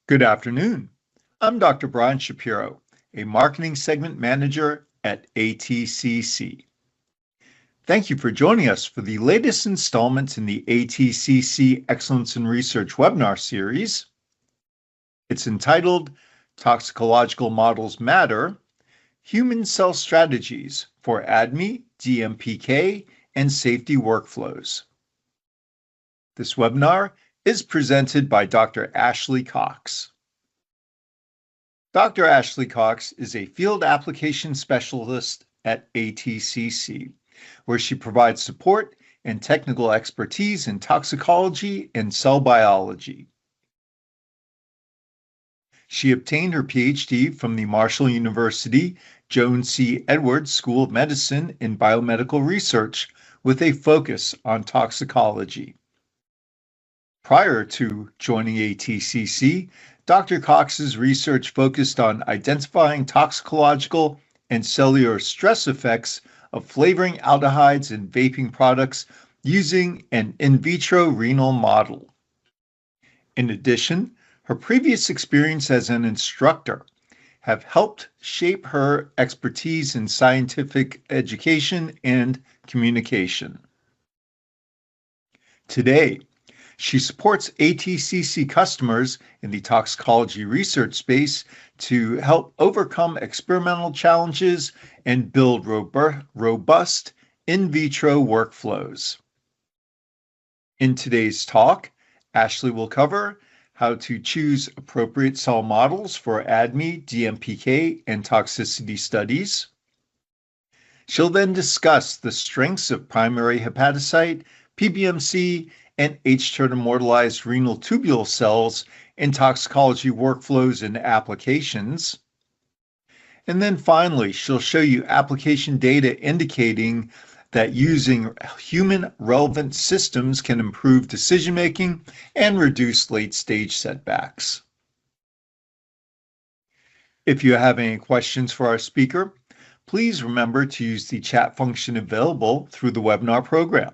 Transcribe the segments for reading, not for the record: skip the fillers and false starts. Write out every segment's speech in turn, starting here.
Good afternoon. I'm Dr. Brian Shapiro, a marketing segment manager at ATCC. Thank you for joining us for the latest installment in the ATCC Excellence in Research webinar series. It's entitled Toxicological Models Matter, Human Cell Strategies for ADME, DMPK, and Safety Workflows. This webinar is presented by Dr. Ashley Cox. Dr. Ashley Cox is a field application specialist at ATCC, where she provides support and technical expertise in toxicology and cell biology. She obtained her PhD from the Marshall University Joan C. Edwards School of Medicine in Biomedical Research with a focus on toxicology. Prior to joining ATCC, Dr. Cox's research focused on identifying toxicological and cellular stress effects of flavoring aldehydes in vaping products using an in vitro renal model. In addition, her previous experience as an instructor have helped shape her expertise in scientific education and communication. Today, she supports ATCC customers in the toxicology research space to help overcome experimental challenges and build robust in vitro workflows. In today's talk, Ashley will cover how to choose appropriate cell models for ADME, DMPK, and toxicity studies. She'll then discuss the strengths of primary hepatocyte, PBMC, and hTERT-immortalized renal tubule cells in toxicology workflows and applications. And then finally, she'll show you application data indicating that using human relevant systems can improve decision-making and reduce late-stage setbacks. If you have any questions for our speaker, please remember to use the chat function available through the webinar program.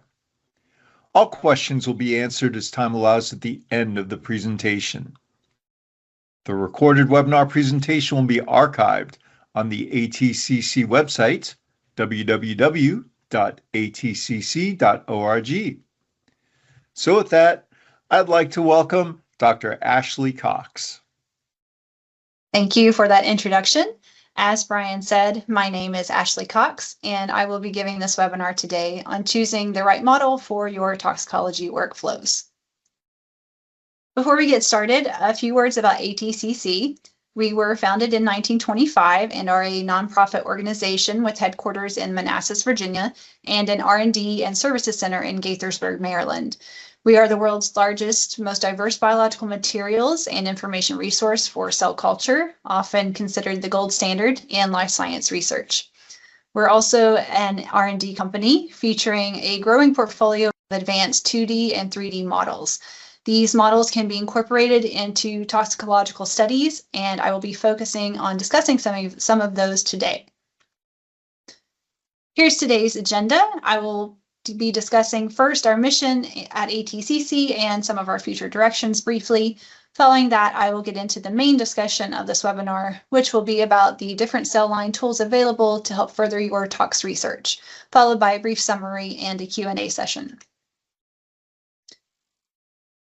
All questions will be answered as time allows at the end of the presentation. The recorded webinar presentation will be archived on the ATCC website, www.atcc.org. So with that, I'd like to welcome Dr. Ashley Cox. Thank you for that introduction. As Brian said, my name is Ashley Cox, and I will be giving this webinar today on choosing the right model for your toxicology workflows. Before we get started, a few words about ATCC. We were founded in 1925 and are a nonprofit organization with headquarters in Manassas, Virginia, and an R&D and services center in Gaithersburg, Maryland. We are the world's largest, most diverse biological materials and information resource for cell culture, often considered the gold standard in life science research. We're also an R&D company featuring a growing portfolio of advanced 2D and 3D models. These models can be incorporated into toxicological studies, and I will be focusing on discussing some of those today. Here's today's agenda. I will be discussing first our mission at ATCC and some of our future directions briefly. Following that, I will get into the main discussion of this webinar, which will be about the different cell line tools available to help further your tox research, followed by a brief summary and a Q&A session.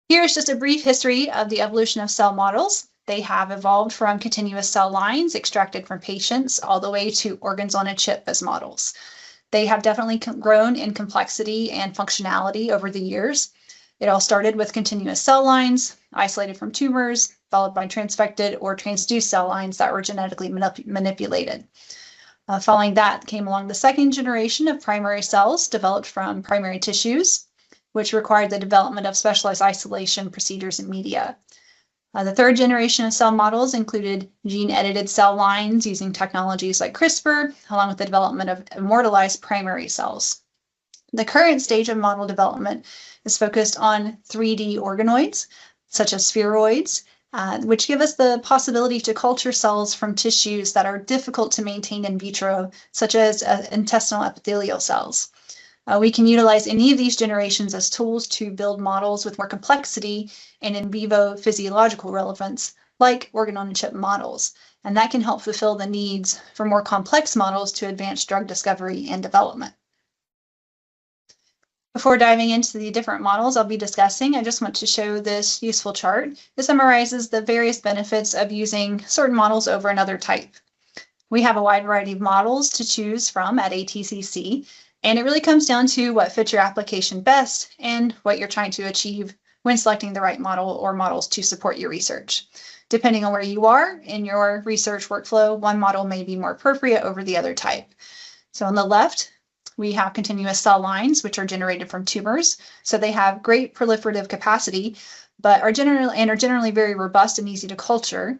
Here's just a brief history of the evolution of cell models. They have evolved from continuous cell lines extracted from patients all the way to organs on a chip as models. They have definitely grown in complexity and functionality over the years. It all started with continuous cell lines, isolated from tumors, followed by transfected or transduced cell lines that were genetically manipulated. Following that came along the second generation of primary cells developed from primary tissues, which required the development of specialized isolation procedures and media. The third generation of cell models included gene-edited cell lines using technologies like CRISPR, along with the development of immortalized primary cells. The current stage of model development is focused on 3D organoids, such as spheroids, which give us the possibility to culture cells from tissues that are difficult to maintain in vitro, such as intestinal epithelial cells. We can utilize any of these generations as tools to build models with more complexity and in vivo physiological relevance, like organ-on-a-chip models, and that can help fulfill the needs for more complex models to advance drug discovery and development. Before diving into the different models I'll be discussing, I just want to show this useful chart. It summarizes the various benefits of using certain models over another type. We have a wide variety of models to choose from at ATCC, and it really comes down to what fits your application best and what you're trying to achieve when selecting the right model or models to support your research. Depending on where you are in your research workflow, one model may be more appropriate over the other type. So on the left, we have continuous cell lines, which are generated from tumors. So they have great proliferative capacity, but are generally very robust and easy to culture,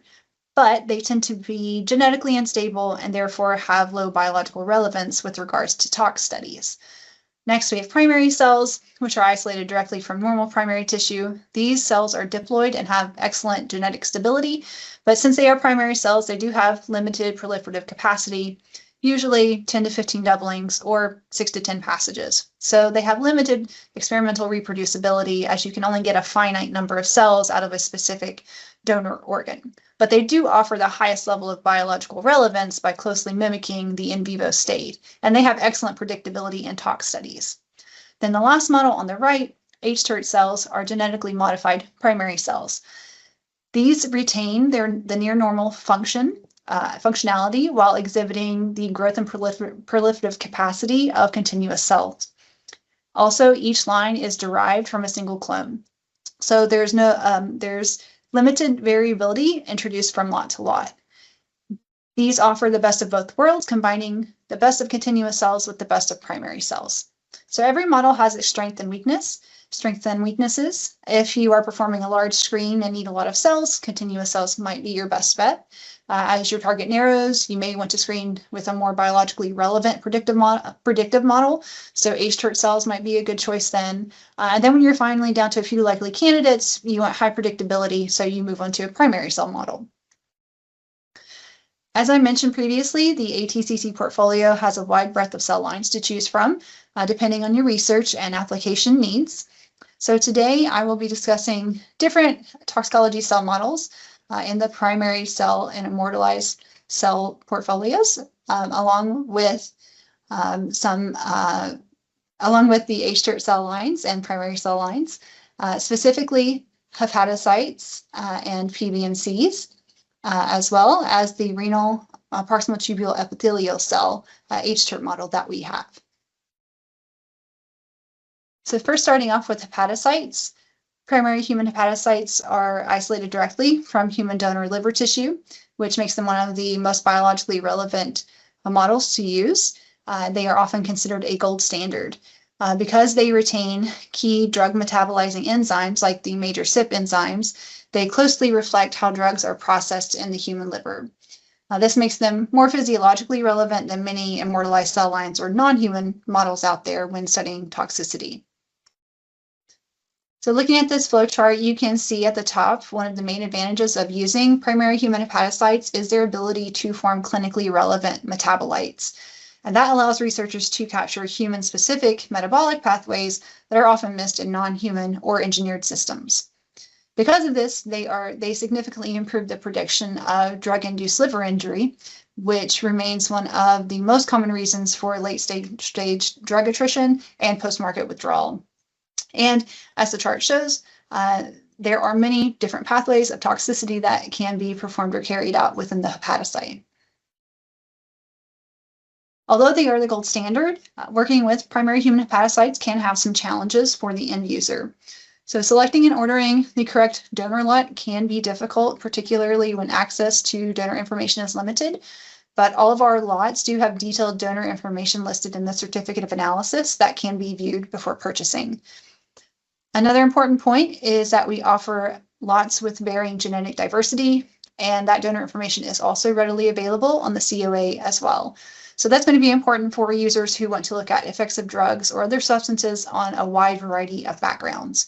but they tend to be genetically unstable and therefore have low biological relevance with regards to tox studies. Next, we have primary cells, which are isolated directly from normal primary tissue. These cells are diploid and have excellent genetic stability, but since they are primary cells, they do have limited proliferative capacity, usually 10 to 15 doublings or 6 to 10 passages. So they have limited experimental reproducibility, as you can only get a finite number of cells out of a specific donor organ. But they do offer the highest level of biological relevance by closely mimicking the in vivo state, and they have excellent predictability in tox studies. Then the last model on the right, hTERT cells, are genetically modified primary cells. These retain the near normal functionality while exhibiting the growth and proliferative capacity of continuous cells. Also, each line is derived from a single clone. So there's limited variability introduced from lot to lot. These offer the best of both worlds, combining the best of continuous cells with the best of primary cells. So every model has its strengths and weaknesses. If you are performing a large screen and need a lot of cells, continuous cells might be your best bet. As your target narrows, you may want to screen with a more biologically relevant predictive model. So hTERT cells might be a good choice then. And then when you're finally down to a few likely candidates, you want high predictability, so you move on to a primary cell model. As I mentioned previously, the ATCC portfolio has a wide breadth of cell lines to choose from, depending on your research and application needs. So today I will be discussing different toxicology cell models in the primary cell and immortalized cell portfolios, along with the hTERT cell lines and primary cell lines, specifically hepatocytes and PBMCs, as well as the renal proximal tubule epithelial cell hTERT model that we have. So first, starting off with hepatocytes. Primary human hepatocytes are isolated directly from human donor liver tissue, which makes them one of the most biologically relevant models to use. They are often considered a gold standard because they retain key drug metabolizing enzymes like the major CYP enzymes. They closely reflect how drugs are processed in the human liver. This makes them more physiologically relevant than many immortalized cell lines or non-human models out there when studying toxicity. So looking at this flowchart, you can see at the top, one of the main advantages of using primary human hepatocytes is their ability to form clinically relevant metabolites. And that allows researchers to capture human-specific metabolic pathways that are often missed in non-human or engineered systems. Because of this, they significantly improve the prediction of drug-induced liver injury, which remains one of the most common reasons for late-stage drug attrition and post-market withdrawal. And as the chart shows, there are many different pathways of toxicity that can be performed or carried out within the hepatocyte. Although they are the gold standard, working with primary human hepatocytes can have some challenges for the end user. So selecting and ordering the correct donor lot can be difficult, particularly when access to donor information is limited. But all of our lots do have detailed donor information listed in the certificate of analysis that can be viewed before purchasing. Another important point is that we offer lots with varying genetic diversity, and that donor information is also readily available on the COA as well. So that's going to be important for users who want to look at effects of drugs or other substances on a wide variety of backgrounds.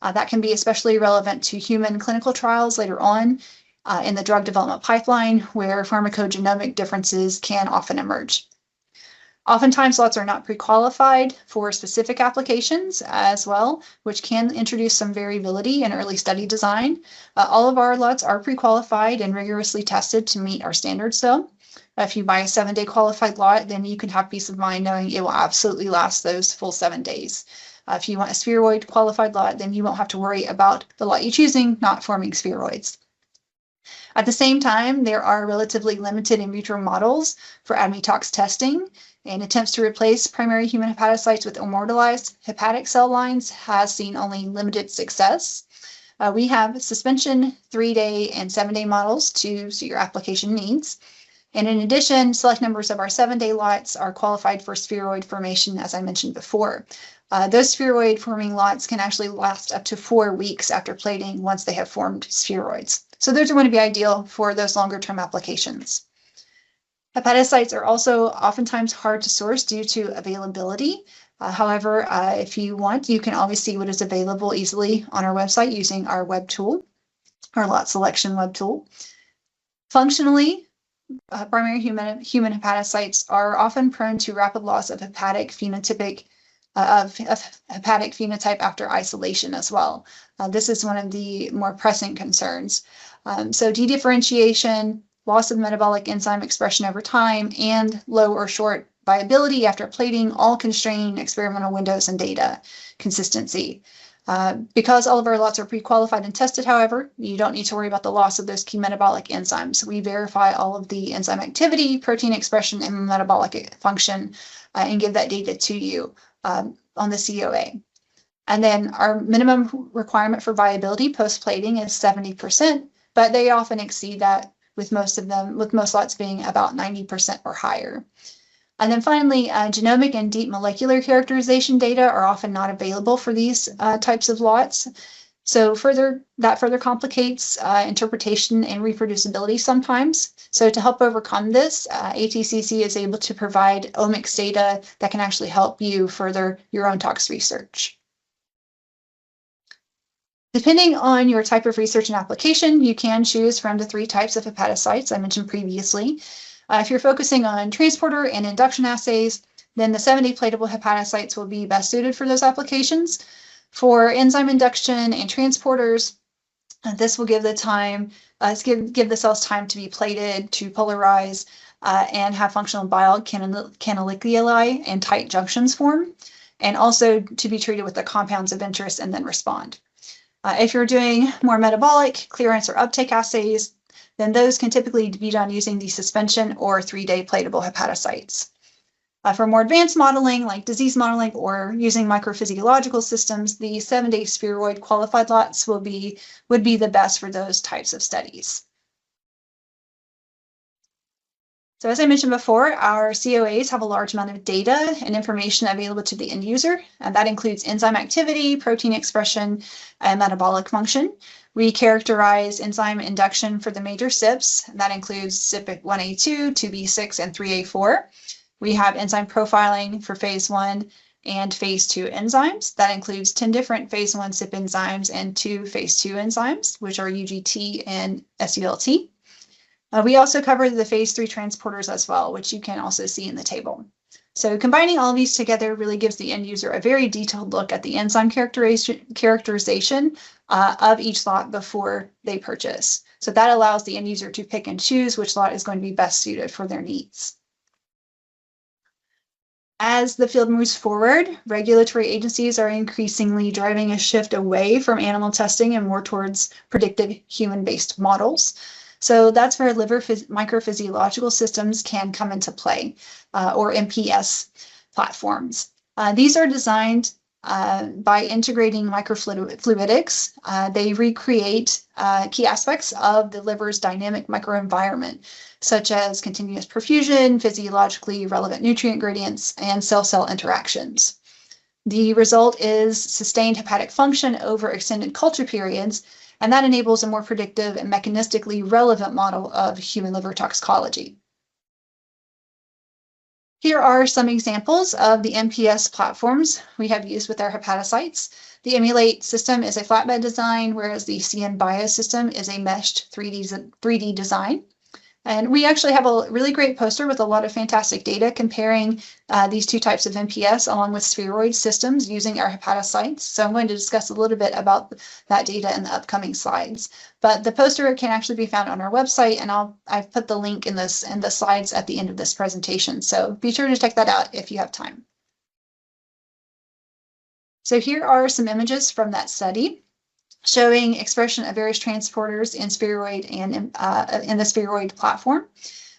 That can be especially relevant to human clinical trials later on in the drug development pipeline, where pharmacogenomic differences can often emerge. Oftentimes, lots are not pre-qualified for specific applications as well, which can introduce some variability in early study design. All of our lots are pre-qualified and rigorously tested to meet our standards, though. If you buy a 7-day qualified lot, then you can have peace of mind knowing it will absolutely last those full 7 days. If you want a spheroid qualified lot, then you won't have to worry about the lot you're choosing not forming spheroids. At the same time, there are relatively limited in vitro models for ADME tox testing, and attempts to replace primary human hepatocytes with immortalized hepatic cell lines has seen only limited success. We have suspension 3-day and 7-day models to suit your application needs. And in addition, select numbers of our 7-day lots are qualified for spheroid formation, as I mentioned before. Those spheroid forming lots can actually last up to 4 weeks after plating once they have formed spheroids. So those are going to be ideal for those longer term applications. Hepatocytes are also oftentimes hard to source due to availability. However, if you want, you can always see what is available easily on our website using our web tool, our lot selection web tool. Functionally, primary human hepatocytes are often prone to rapid loss of hepatic phenotype after isolation as well. This is one of the more pressing concerns. So dedifferentiation, loss of metabolic enzyme expression over time, and low or short viability after plating all constrain experimental windows and data consistency. Because all of our lots are pre-qualified and tested, however, you don't need to worry about the loss of those key metabolic enzymes. We verify all of the enzyme activity, protein expression, and metabolic function, and give that data to you on the COA. And then our minimum requirement for viability post-plating is 70%, but they often exceed that with most lots being about 90% or higher. And then finally, genomic and deep molecular characterization data are often not available for these types of lots. So that further complicates interpretation and reproducibility sometimes. So to help overcome this, ATCC is able to provide omics data that can actually help you further your own tox research. Depending on your type of research and application, you can choose from the 3 types of hepatocytes I mentioned previously. If you're focusing on transporter and induction assays, then the 7-day platable hepatocytes will be best suited for those applications. For enzyme induction and transporters, this will give the cells time to be plated, to polarize, and have functional canaliculi and tight junctions form, and also to be treated with the compounds of interest and then respond. If you're doing more metabolic, clearance, or uptake assays, then those can typically be done using the suspension or 3-day platable hepatocytes. For more advanced modeling, like disease modeling or using microphysiological systems, the 7-day spheroid qualified lots would be the best for those types of studies. So as I mentioned before, our COAs have a large amount of data and information available to the end user, and that includes enzyme activity, protein expression, and metabolic function. We characterize enzyme induction for the major CYPs, and that includes CYP 1A2, 2B6, and 3A4. We have enzyme profiling for phase 1 and phase 2 enzymes. That includes 10 different phase 1 CYP enzymes and 2 phase 2 enzymes, which are UGT and SULT. We also cover the phase 3 transporters as well, which you can also see in the table. So combining all of these together really gives the end user a very detailed look at the enzyme characterization of each lot before they purchase. So that allows the end user to pick and choose which lot is going to be best suited for their needs. As the field moves forward, regulatory agencies are increasingly driving a shift away from animal testing and more towards predictive human-based models. So that's where liver microphysiological systems can come into play, or MPS platforms. These are designed by integrating microfluidics. They recreate key aspects of the liver's dynamic microenvironment, such as continuous perfusion, physiologically relevant nutrient gradients, and cell-cell interactions. The result is sustained hepatic function over extended culture periods, and that enables a more predictive and mechanistically relevant model of human liver toxicology. Here are some examples of the MPS platforms we have used with our hepatocytes. The Emulate system is a flatbed design, whereas the CN Bio system is a meshed 3D design. And we actually have a really great poster with a lot of fantastic data comparing these two types of MPS along with spheroid systems using our hepatocytes. So I'm going to discuss a little bit about that data in the upcoming slides. But the poster can actually be found on our website, and I've put the link in the slides at the end of this presentation. So be sure to check that out if you have time. So here are some images from that study showing expression of various transporters in spheroid and in the spheroid platform.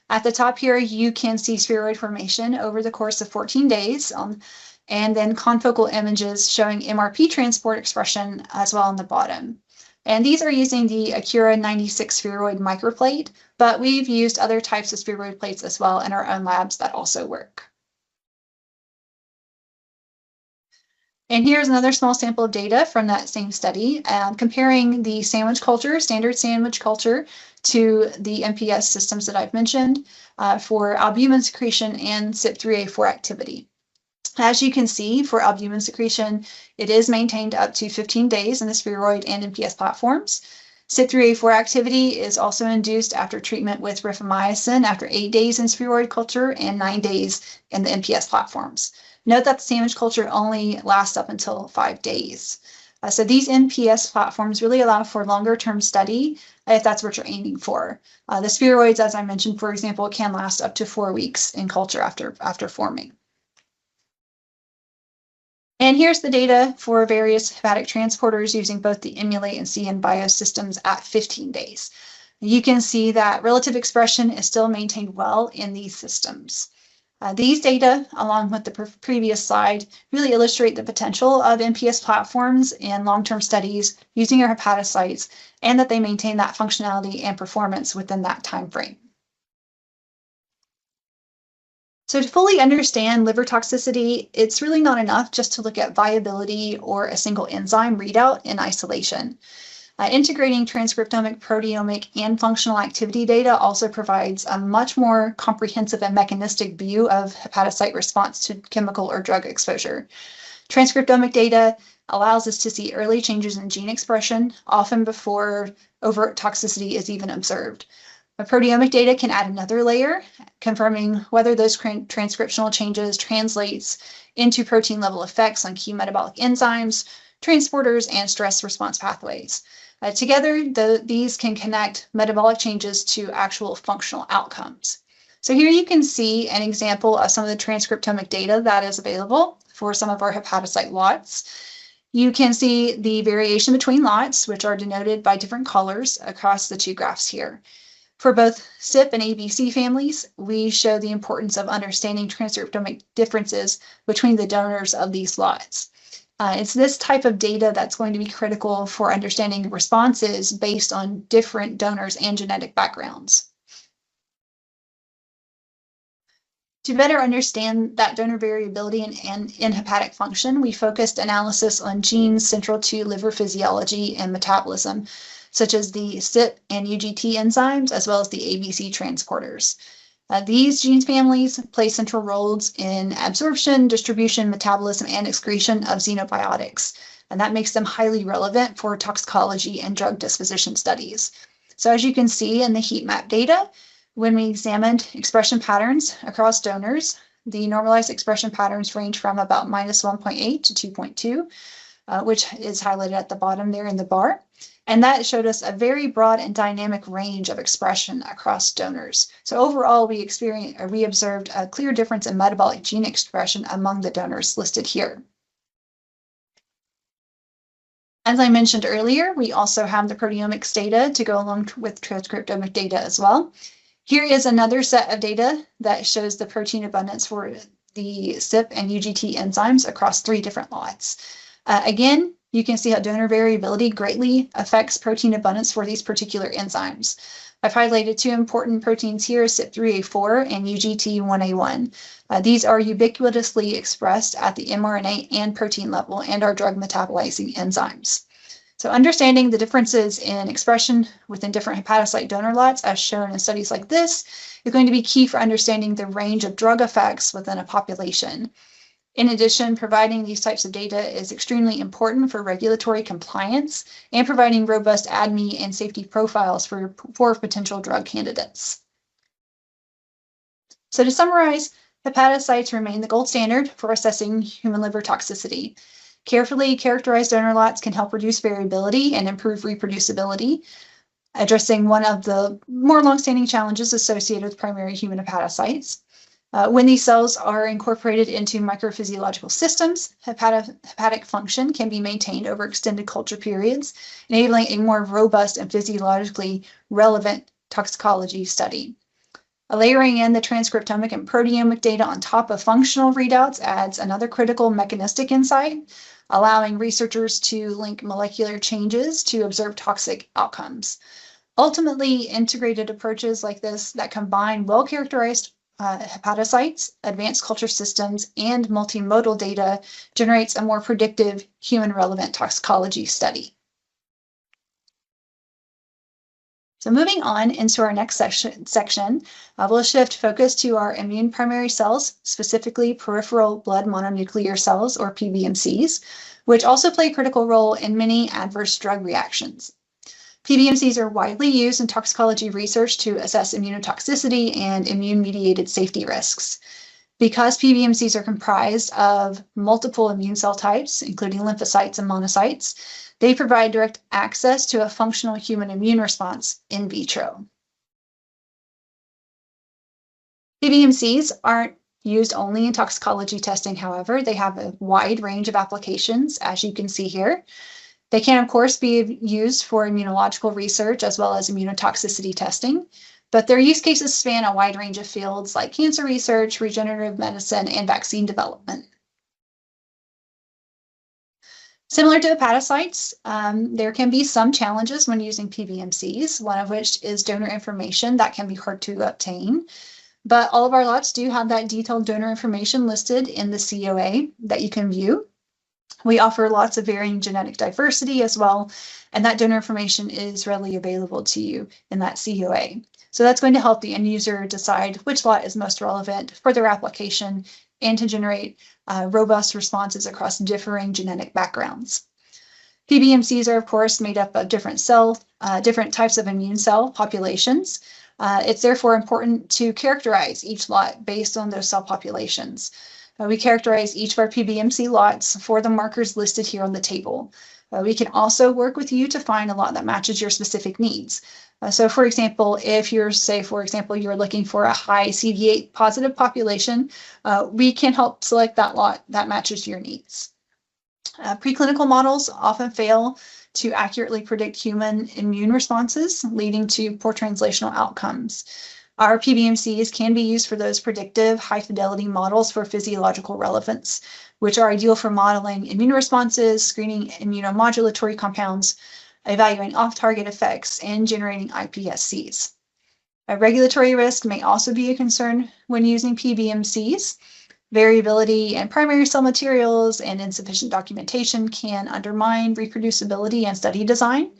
At the top here, you can see spheroid formation over the course of 14 days, and then confocal images showing MRP transport expression as well on the bottom. And these are using the Acura 96 spheroid microplate, but we've used other types of spheroid plates as well in our own labs that also work. And here's another small sample of data from that same study, comparing the sandwich culture, standard sandwich culture, to the MPS systems that I've mentioned for albumin secretion and CYP3A4 activity. As you can see, for albumin secretion, it is maintained up to 15 days in the spheroid and MPS platforms. CYP3A4 activity is also induced after treatment with rifamycin after 8 days in spheroid culture and 9 days in the MPS platforms. Note that the sandwich culture only lasts up until 5 days. So these MPS platforms really allow for longer term study if that's what you're aiming for. The spheroids, as I mentioned, for example, can last up to 4 weeks in culture after forming. And here's the data for various hepatic transporters using both the Emulate and CN Bio systems at 15 days. You can see that relative expression is still maintained well in these systems. These data, along with the previous slide, really illustrate the potential of MPS platforms in long-term studies using our hepatocytes, and that they maintain that functionality and performance within that time frame. So to fully understand liver toxicity, it's really not enough just to look at viability or a single enzyme readout in isolation. Integrating transcriptomic, proteomic, and functional activity data also provides a much more comprehensive and mechanistic view of hepatocyte response to chemical or drug exposure. Transcriptomic data allows us to see early changes in gene expression, often before overt toxicity is even observed. But proteomic data can add another layer, confirming whether those transcriptional changes translates into protein level effects on key metabolic enzymes, transporters, and stress response pathways. Together, these can connect metabolic changes to actual functional outcomes. So here you can see an example of some of the transcriptomic data that is available for some of our hepatocyte lots. You can see the variation between lots, which are denoted by different colors across the two graphs here. For both CYP and ABC families, we show the importance of understanding transcriptomic differences between the donors of these lots. It's this type of data that's going to be critical for understanding responses based on different donors and genetic backgrounds. To better understand that donor variability and in hepatic function, we focused analysis on genes central to liver physiology and metabolism, such as the CYP and UGT enzymes, as well as the ABC transporters. These gene families play central roles in absorption, distribution, metabolism, and excretion of xenobiotics, and that makes them highly relevant for toxicology and drug disposition studies. So as you can see in the heat map data, when we examined expression patterns across donors, the normalized expression patterns range from about -1.8 to 2.2, which is highlighted at the bottom there in the bar. And that showed us a very broad and dynamic range of expression across donors. So overall, we observed a clear difference in metabolic gene expression among the donors listed here. As I mentioned earlier, we also have the proteomics data to go along with transcriptomic data as well. Here is another set of data that shows the protein abundance for the CYP and UGT enzymes across 3 different lots. Again, you can see how donor variability greatly affects protein abundance for these particular enzymes. I've highlighted 2 important proteins here, CYP3A4 and UGT1A1. These are ubiquitously expressed at the mRNA and protein level and are drug metabolizing enzymes. So understanding the differences in expression within different hepatocyte donor lots, as shown in studies like this, is going to be key for understanding the range of drug effects within a population. In addition, providing these types of data is extremely important for regulatory compliance and providing robust ADME and safety profiles for potential drug candidates. So to summarize, hepatocytes remain the gold standard for assessing human liver toxicity. Carefully characterized donor lots can help reduce variability and improve reproducibility, addressing one of the more longstanding challenges associated with primary human hepatocytes. When these cells are incorporated into microphysiological systems, hepatic function can be maintained over extended culture periods, enabling a more robust and physiologically relevant toxicology study. Layering in the transcriptomic and proteomic data on top of functional readouts adds another critical mechanistic insight, allowing researchers to link molecular changes to observe toxic outcomes. Ultimately, integrated approaches like this that combine well-characterized hepatocytes, advanced culture systems, and multimodal data generates a more predictive human-relevant toxicology study. So moving on into our next section, we'll shift focus to our immune primary cells, specifically peripheral blood mononuclear cells, or PBMCs, which also play a critical role in many adverse drug reactions. PBMCs are widely used in toxicology research to assess immunotoxicity and immune-mediated safety risks. Because PBMCs are comprised of multiple immune cell types, including lymphocytes and monocytes, they provide direct access to a functional human immune response in vitro. PBMCs aren't used only in toxicology testing, however. They have a wide range of applications, as you can see here. They can, of course, be used for immunological research as well as immunotoxicity testing, but their use cases span a wide range of fields like cancer research, regenerative medicine, and vaccine development. Similar to hepatocytes, there can be some challenges when using PBMCs, one of which is donor information that can be hard to obtain. But all of our lots do have that detailed donor information listed in the COA that you can view. We offer lots of varying genetic diversity as well, and that donor information is readily available to you in that COA. So that's going to help the end user decide which lot is most relevant for their application and to generate robust responses across differing genetic backgrounds. PBMCs are, of course, made up of different types of immune cell populations. It's therefore important to characterize each lot based on those cell populations. We characterize each of our PBMC lots for the markers listed here on the table. We can also work with you to find a lot that matches your specific needs. So for example, if you're, you're looking for a high CD8 positive population, we can help select that lot that matches your needs. Preclinical models often fail to accurately predict human immune responses, leading to poor translational outcomes. Our PBMCs can be used for those predictive, high-fidelity models for physiological relevance, which are ideal for modeling immune responses, screening immunomodulatory compounds, evaluating off-target effects, and generating iPSCs. A regulatory risk may also be a concern when using PBMCs. Variability in primary cell materials and insufficient documentation can undermine reproducibility and study design.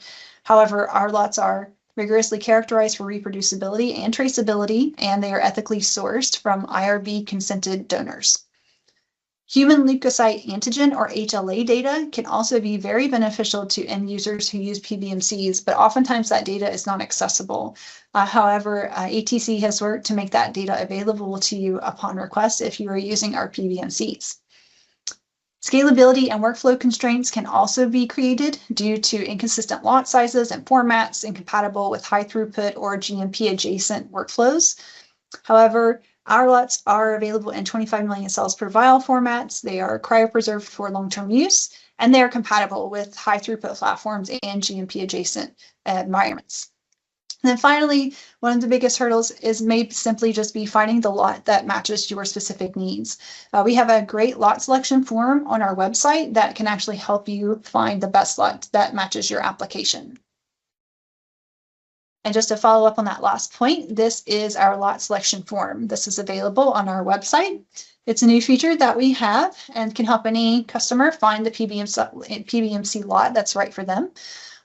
However, our lots are rigorously characterized for reproducibility and traceability, and they are ethically sourced from IRB consented donors. Human leukocyte antigen, or HLA data, can also be very beneficial to end users who use PBMCs, but oftentimes that data is not accessible. However, ATC has worked to make that data available to you upon request if you are using our PBMCs. Scalability and workflow constraints can also be created due to inconsistent lot sizes and formats incompatible with high throughput or GMP adjacent workflows. However, our lots are available in 25 million cells per vial formats. They are cryopreserved for long-term use, and they are compatible with high throughput platforms and GMP adjacent environments. And then finally, one of the biggest hurdles is may simply just be finding the lot that matches your specific needs. We have a great lot selection form on our website that can actually help you find the best lot that matches your application. And just to follow up on that last point, this is our lot selection form. This is available on our website. It's a new feature that we have and can help any customer find the PBMC lot that's right for them.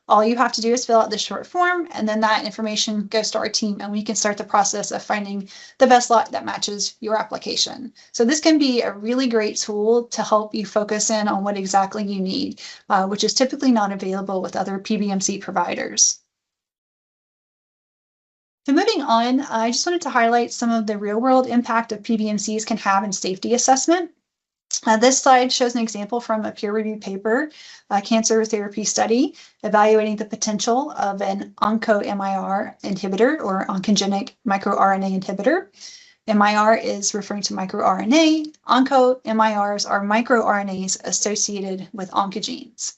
All you have to do is fill out this short form, and then that information goes to our team, and we can start the process of finding the best lot that matches your application. So this can be a really great tool to help you focus in on what exactly you need, which is typically not available with other PBMC providers. So moving on, I just wanted to highlight some of the real-world impact of PBMCs can have in safety assessment. This slide shows an example from a peer-reviewed paper, a cancer therapy study, evaluating the potential of an onco-MIR inhibitor or oncogenic microRNA inhibitor. MIR is referring to microRNA. Onco-MIRs are microRNAs associated with oncogenes.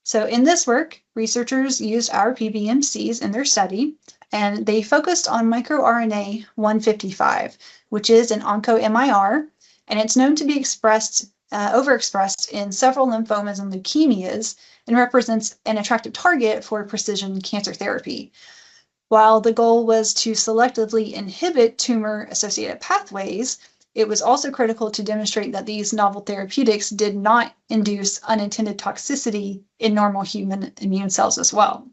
So in this work, researchers used our PBMCs in their study, and they focused on microRNA 155, which is an onco-MIR, and it's known to be overexpressed in several lymphomas and leukemias and represents an attractive target for precision cancer therapy. While the goal was to selectively inhibit tumor-associated pathways, it was also critical to demonstrate that these novel therapeutics did not induce unintended toxicity in normal human immune cells as well.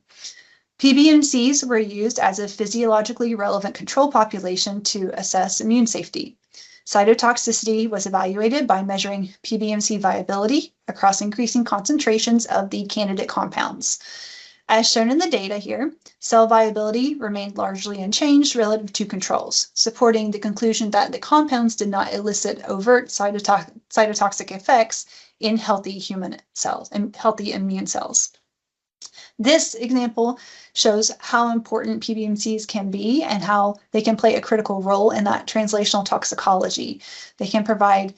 PBMCs were used as a physiologically relevant control population to assess immune safety. Cytotoxicity was evaluated by measuring PBMC viability across increasing concentrations of the candidate compounds. As shown in the data here, cell viability remained largely unchanged relative to controls, supporting the conclusion that the compounds did not elicit overt cytotoxic effects in healthy human cells and healthy immune cells. This example shows how important PBMCs can be and how they can play a critical role in that translational toxicology. They can provide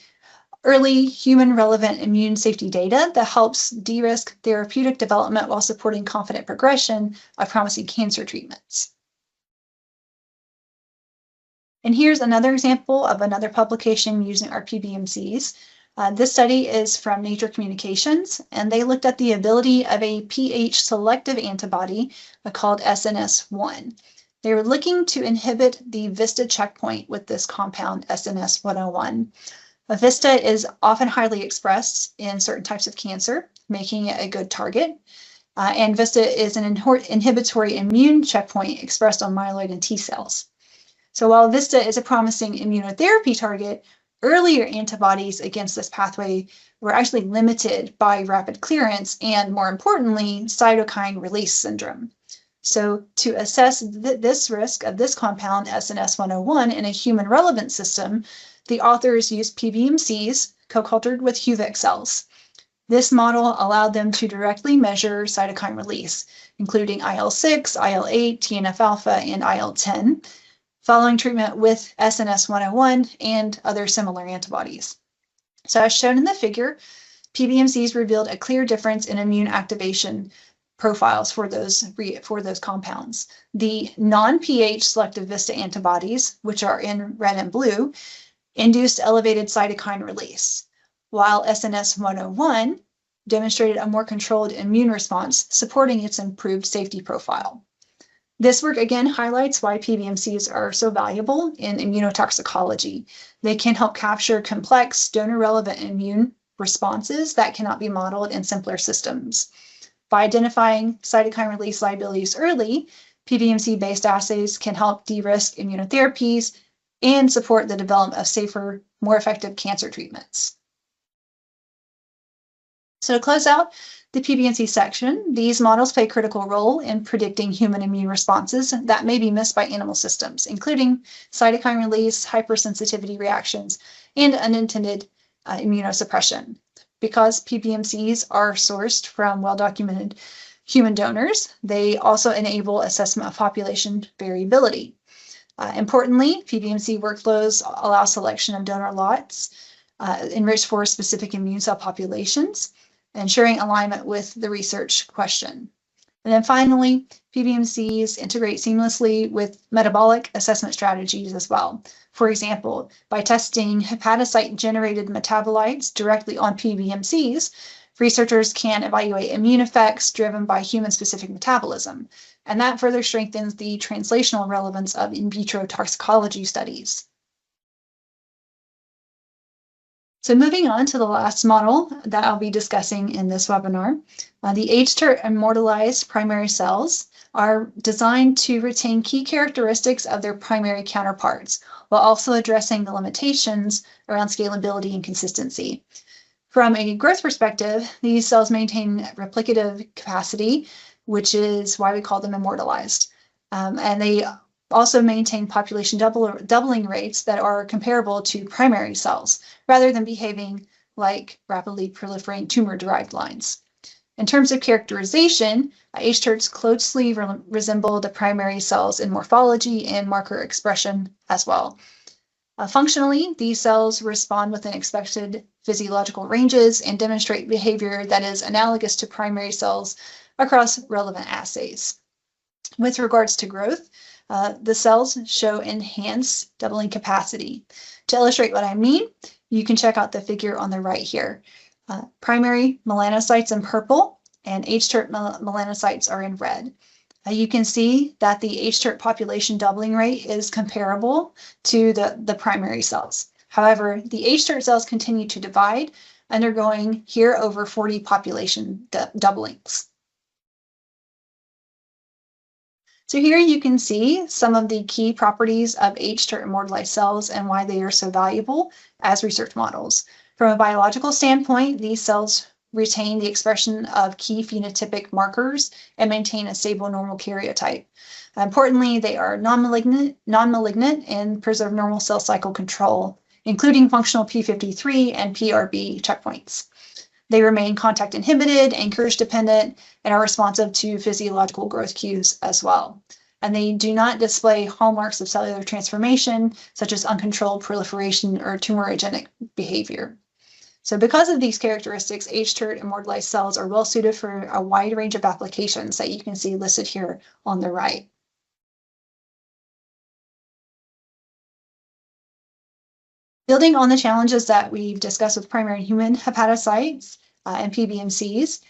early human-relevant immune safety data that helps de-risk therapeutic development while supporting confident progression of promising cancer treatments. And here's another example of another publication using our PBMCs. This study is from Nature Communications, and they looked at the ability of a pH-selective antibody called SNS1. They were looking to inhibit the VISTA checkpoint with this compound, SNS101. VISTA is often highly expressed in certain types of cancer, making it a good target. And VISTA is an inhibitory immune checkpoint expressed on myeloid and T cells. So while VISTA is a promising immunotherapy target, earlier antibodies against this pathway were actually limited by rapid clearance and, more importantly, cytokine release syndrome. So to assess this risk of this compound, SNS101, in a human relevant system, the authors used PBMCs co-cultured with HUVEC cells. This model allowed them to directly measure cytokine release, including IL-6, IL-8, TNF-alpha, and IL-10, following treatment with SNS101 and other similar antibodies. So as shown in the figure, PBMCs revealed a clear difference in immune activation profiles for those compounds. The non-pH selective VISTA antibodies, which are in red and blue, induced elevated cytokine release, while SNS101 demonstrated a more controlled immune response, supporting its improved safety profile. This work again highlights why PBMCs are so valuable in immunotoxicology. They can help capture complex donor-relevant immune responses that cannot be modeled in simpler systems. By identifying cytokine release liabilities early, PBMC-based assays can help de-risk immunotherapies and support the development of safer, more effective cancer treatments. So to close out the PBMC section, these models play a critical role in predicting human immune responses that may be missed by animal systems, including cytokine release, hypersensitivity reactions, and unintended immunosuppression. Because PBMCs are sourced from well-documented human donors, they also enable assessment of population variability. Importantly, PBMC workflows allow selection of donor lots enriched for specific immune cell populations, ensuring alignment with the research question. And then finally, PBMCs integrate seamlessly with metabolic assessment strategies as well. For example, by testing hepatocyte-generated metabolites directly on PBMCs, researchers can evaluate immune effects driven by human-specific metabolism, and that further strengthens the translational relevance of in vitro toxicology studies. So moving on to the last model that I'll be discussing in this webinar, the hTERT-immortalized primary cells are designed to retain key characteristics of their primary counterparts, while also addressing the limitations around scalability and consistency. From a growth perspective, these cells maintain replicative capacity, which is why we call them immortalized. And they also maintain population doubling rates that are comparable to primary cells, rather than behaving like rapidly proliferating tumor-derived lines. In terms of characterization, hTERTs closely resemble the primary cells in morphology and marker expression as well. Functionally, these cells respond within expected physiological ranges and demonstrate behavior that is analogous to primary cells across relevant assays. With regards to growth, the cells show enhanced doubling capacity. To illustrate what I mean, you can check out the figure on the right here. Primary melanocytes in purple and hTERT melanocytes are in red. You can see that the hTERT population doubling rate is comparable to the primary cells. However, the hTERT cells continue to divide, undergoing here over 40 population doublings. So here you can see some of the key properties of hTERT-immortalized cells and why they are so valuable as research models. From a biological standpoint, these cells retain the expression of key phenotypic markers and maintain a stable normal karyotype. Importantly, they are non-malignant and preserve normal cell cycle control, including functional p53 and PRB checkpoints. They remain contact inhibited, anchorage dependent, and are responsive to physiological growth cues as well. And they do not display hallmarks of cellular transformation, such as uncontrolled proliferation or tumorigenic behavior. So because of these characteristics, hTERT-immortalized cells are well suited for a wide range of applications that you can see listed here on the right. Building on the challenges that we've discussed with primary human hepatocytes and PBMCs,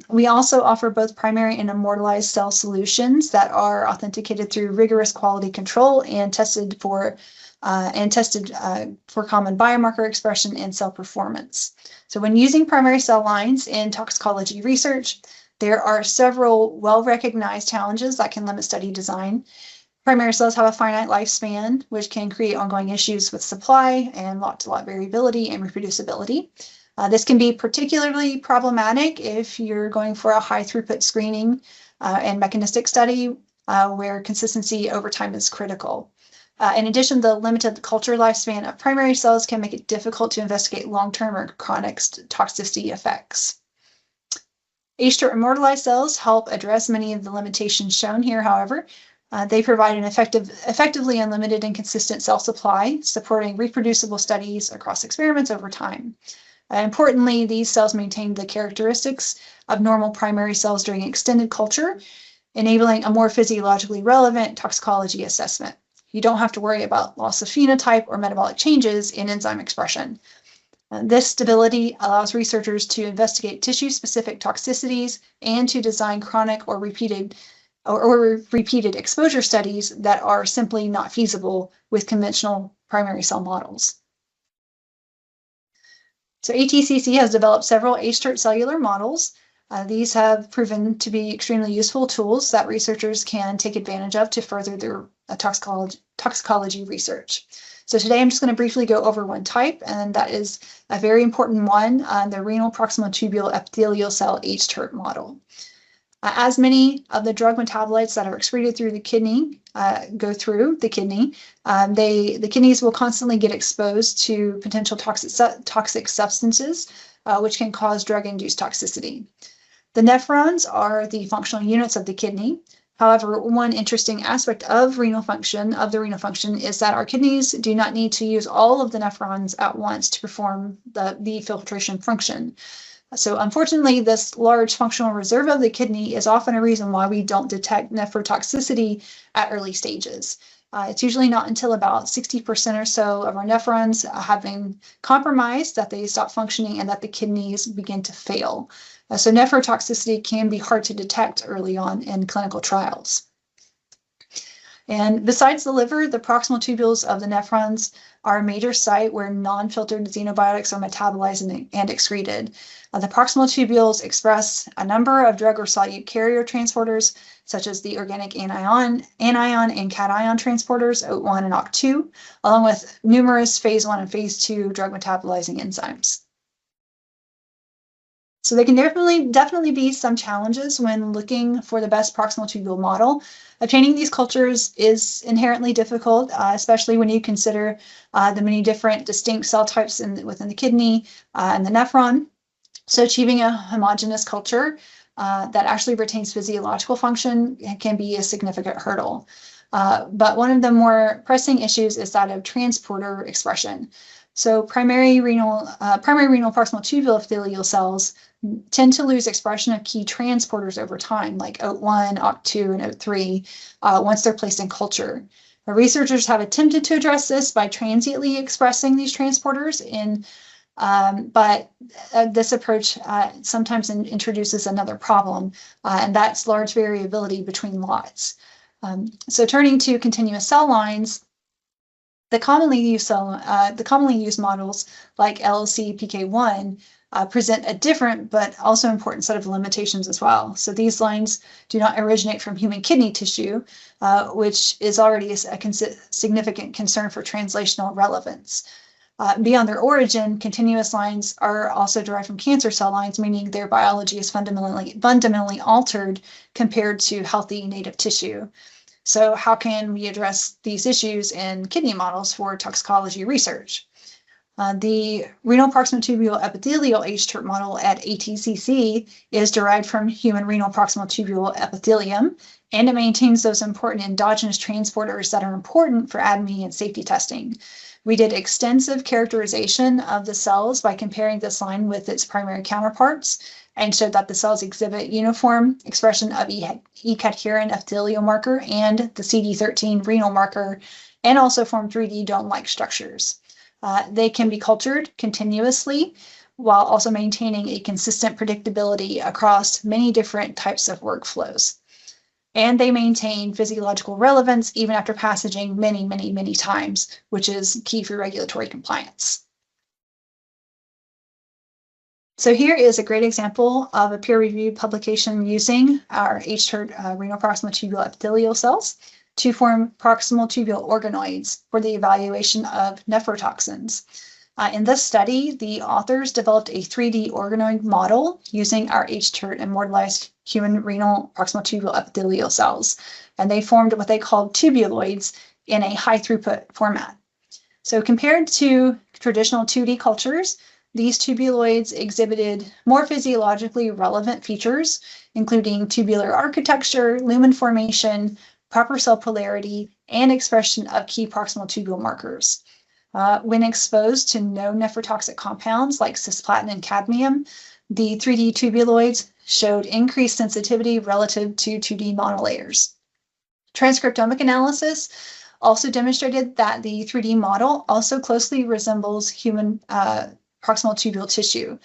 we also offer both primary and immortalized cell solutions that are authenticated through rigorous quality control and tested for common biomarker expression and cell performance. So when using primary cell lines in toxicology research, there are several well-recognized challenges that can limit study design. Primary cells have a finite lifespan, which can create ongoing issues with supply and lot-to-lot variability and reproducibility. This can be particularly problematic if you're going for a high throughput screening and mechanistic study where consistency over time is critical. In addition, the limited culture lifespan of primary cells can make it difficult to investigate long-term or chronic toxicity effects. hTERT-immortalized cells help address many of the limitations shown here, however. They provide an effectively unlimited and consistent cell supply, supporting reproducible studies across experiments over time. Importantly, these cells maintain the characteristics of normal primary cells during extended culture, enabling a more physiologically relevant toxicology assessment. You don't have to worry about loss of phenotype or metabolic changes in enzyme expression. This stability allows researchers to investigate tissue-specific toxicities and to design chronic or repeated exposure studies that are simply not feasible with conventional primary cell models. So ATCC has developed several hTERT cellular models. These have proven to be extremely useful tools that researchers can take advantage of to further their toxicology research. So today I'm just going to briefly go over one type, and that is a very important one, the renal proximal tubule epithelial cell hTERT model. As many of the drug metabolites that are excreted through the kidney go through the kidney, the kidneys will constantly get exposed to potential toxic substances, which can cause drug-induced toxicity. The nephrons are the functional units of the kidney. However, one interesting aspect of the renal function is that our kidneys do not need to use all of the nephrons at once to perform the filtration function. So unfortunately, this large functional reserve of the kidney is often a reason why we don't detect nephrotoxicity at early stages. It's usually not until about 60% or so of our nephrons have been compromised that they stop functioning and that the kidneys begin to fail. So nephrotoxicity can be hard to detect early on in clinical trials. And besides the liver, the proximal tubules of the nephrons are a major site where non-filtered xenobiotics are metabolized and excreted. The proximal tubules express a number of drug or solute carrier transporters, such as the organic anion and cation transporters, OAT1 and OCT2, along with numerous phase 1 and phase 2 drug metabolizing enzymes. So there can definitely be some challenges when looking for the best proximal tubule model. Obtaining these cultures is inherently difficult, especially when you consider the many different distinct cell types within the kidney and the nephron. So achieving a homogeneous culture that actually retains physiological function can be a significant hurdle. But one of the more pressing issues is that of transporter expression. So primary renal proximal tubule epithelial cells tend to lose expression of key transporters over time, like OAT1, OCT2, and OAT3, once they're placed in culture. Researchers have attempted to address this by transiently expressing these transporters but this approach sometimes introduces another problem, and that's large variability between lots. So turning to continuous cell lines, the commonly used models like LLC-PK1 present a different but also important set of limitations as well. So these lines do not originate from human kidney tissue, which is already a significant concern for translational relevance. Beyond their origin, continuous lines are also derived from cancer cell lines, meaning their biology is fundamentally altered compared to healthy native tissue. So how can we address these issues in kidney models for toxicology research? The renal proximal tubule epithelial hTERT model at ATCC is derived from human renal proximal tubule epithelium, and it maintains those important endogenous transporters that are important for ADME and safety testing. We did extensive characterization of the cells by comparing this line with its primary counterparts and showed that the cells exhibit uniform expression of E-cadherin epithelial marker and the CD13 renal marker, and also form 3D dome-like structures. They can be cultured continuously while also maintaining a consistent predictability across many different types of workflows. And they maintain physiological relevance even after passaging many times, which is key for regulatory compliance. So here is a great example of a peer-reviewed publication using our hTERT renal proximal tubule epithelial cells to form proximal tubule organoids for the evaluation of nephrotoxins. In this study, the authors developed a 3D organoid model using our hTERT-immortalized human renal proximal tubule epithelial cells, and they formed what they called tubuloids in a high throughput format. So compared to traditional 2D cultures, these tubuloids exhibited more physiologically relevant features, including tubular architecture, lumen formation, proper cell polarity, and expression of key proximal tubule markers. When exposed to known nephrotoxic compounds like cisplatin and cadmium, the 3D tubuloids showed increased sensitivity relative to 2D monolayers. Transcriptomic analysis also demonstrated that the 3D model also closely resembles human proximal tubule tissue,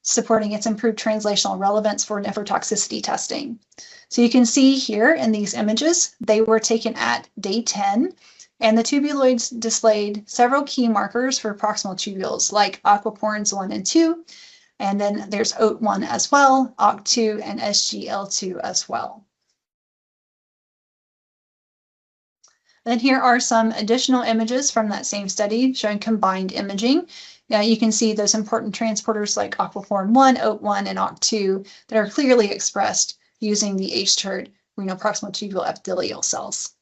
supporting its improved translational relevance for nephrotoxicity testing. So you can see here in these images, they were taken at day 10, and the tubuloids displayed several key markers for proximal tubules like aquaporins 1 and 2, and then there's OAT1 as well, OCT2, and SGL2 as well. Then here are some additional images from that same study showing combined imaging. Now you can see those important transporters like aquaporin 1, OAT1, and OCT2 that are clearly expressed using the hTERT renal proximal tubule epithelial cells.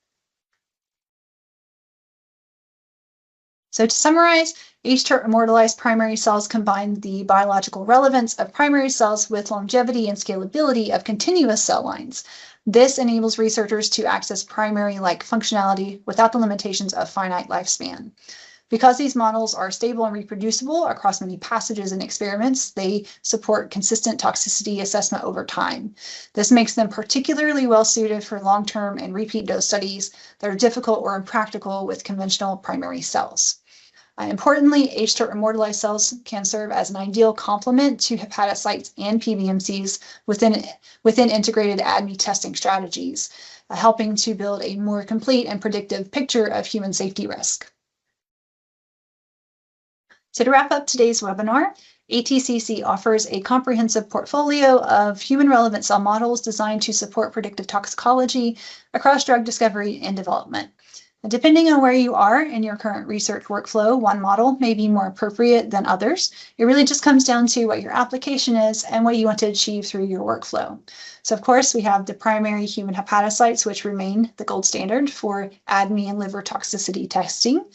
So to summarize, hTERT-immortalized primary cells combine the biological relevance of primary cells with longevity and scalability of continuous cell lines. This enables researchers to access primary-like functionality without the limitations of finite lifespan. Because these models are stable and reproducible across many passages and experiments, they support consistent toxicity assessment over time. This makes them particularly well suited for long-term and repeat dose studies that are difficult or impractical with conventional primary cells. Importantly, hTERT-immortalized cells can serve as an ideal complement to hepatocytes and PBMCs within integrated ADME testing strategies, helping to build a more complete and predictive picture of human safety risk. So to wrap up today's webinar, ATCC offers a comprehensive portfolio of human relevant cell models designed to support predictive toxicology across drug discovery and development. Depending on where you are in your current research workflow, one model may be more appropriate than others. It really just comes down to what your application is and what you want to achieve through your workflow. So of course, we have the primary human hepatocytes, which remain the gold standard for ADME and liver toxicity testing.